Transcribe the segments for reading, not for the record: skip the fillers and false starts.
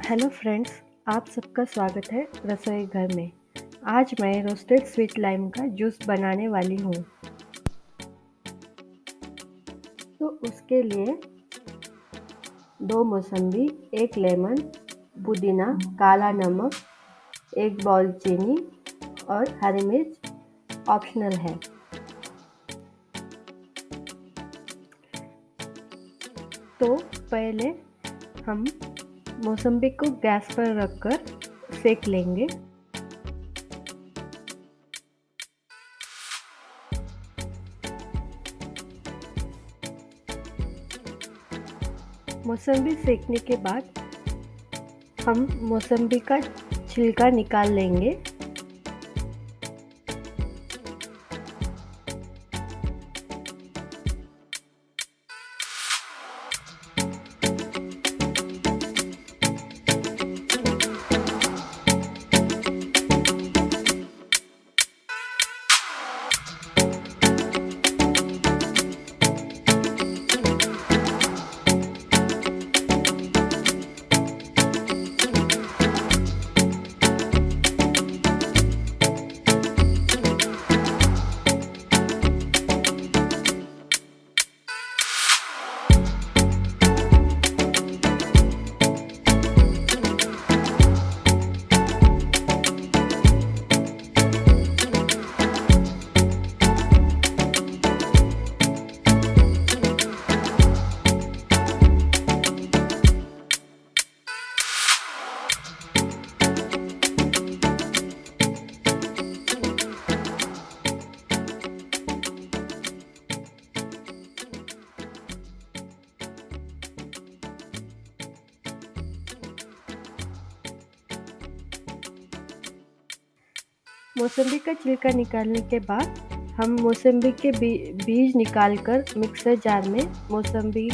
Hello friends, आप सबका स्वागत है रसोई घर में। आज मैं रोस्टेड स्वीट लाइम का जूस बनाने वाली हूँ। तो उसके लिए 2 मौसम्बी, 1 लेमन, पुदीना, काला नमक, 1 बाउल चीनी और हरी मिर्च ऑप्शनल है। तो पहले हम मौसम्बी को गैस पर रखकर सेक लेंगे। मौसम्बी सेकने के बाद हम मौसम्बी का छिलका निकाल लेंगे। मौसम्बी का छिलका निकालने के बाद हम मौसम्बी के बीज निकालकर मिक्सर जार में मौसम्बी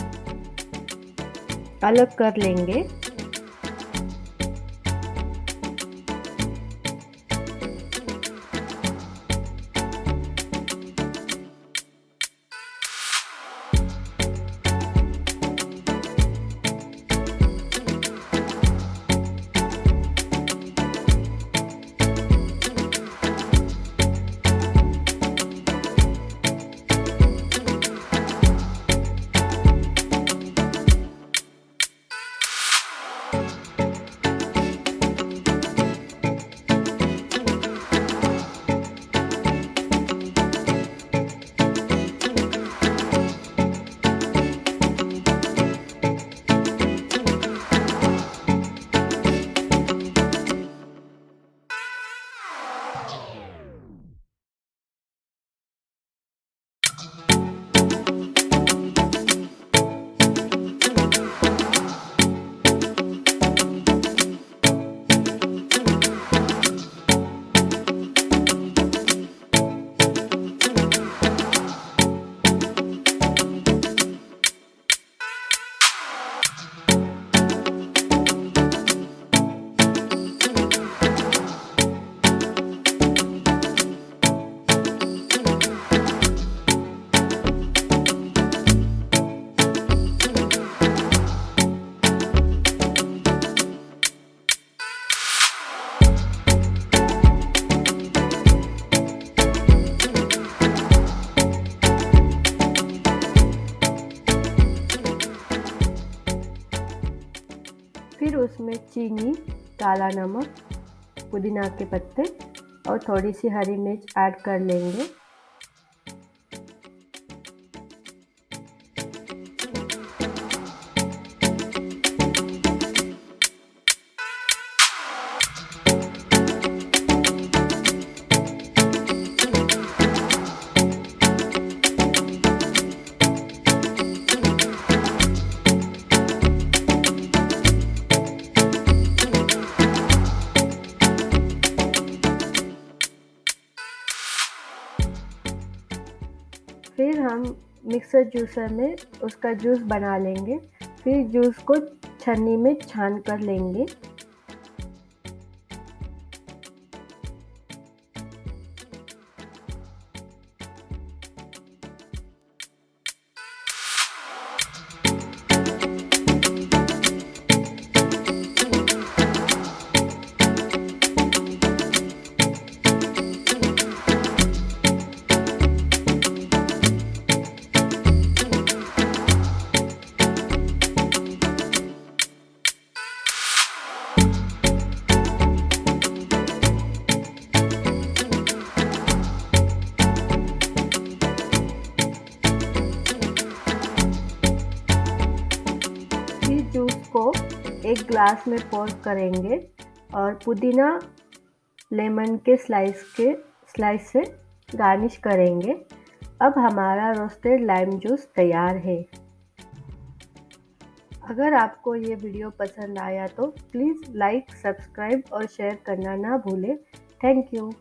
अलग कर लेंगे। फिर उसमें चीनी, काला नमक, पुदीना के पत्ते और थोड़ी सी हरी मिर्च ऐड कर लेंगे। फिर हम मिक्सर जूसर में उसका जूस बना लेंगे। फिर जूस को छन्नी में छान कर लेंगे। इस जूस को एक ग्लास में पोर करेंगे और पुदीना लेमन के स्लाइस से गार्निश करेंगे। अब हमारा रोस्टेड लाइम जूस तैयार है। अगर आपको ये वीडियो पसंद आया तो प्लीज़ लाइक, सब्सक्राइब और शेयर करना ना भूलें। Thank you.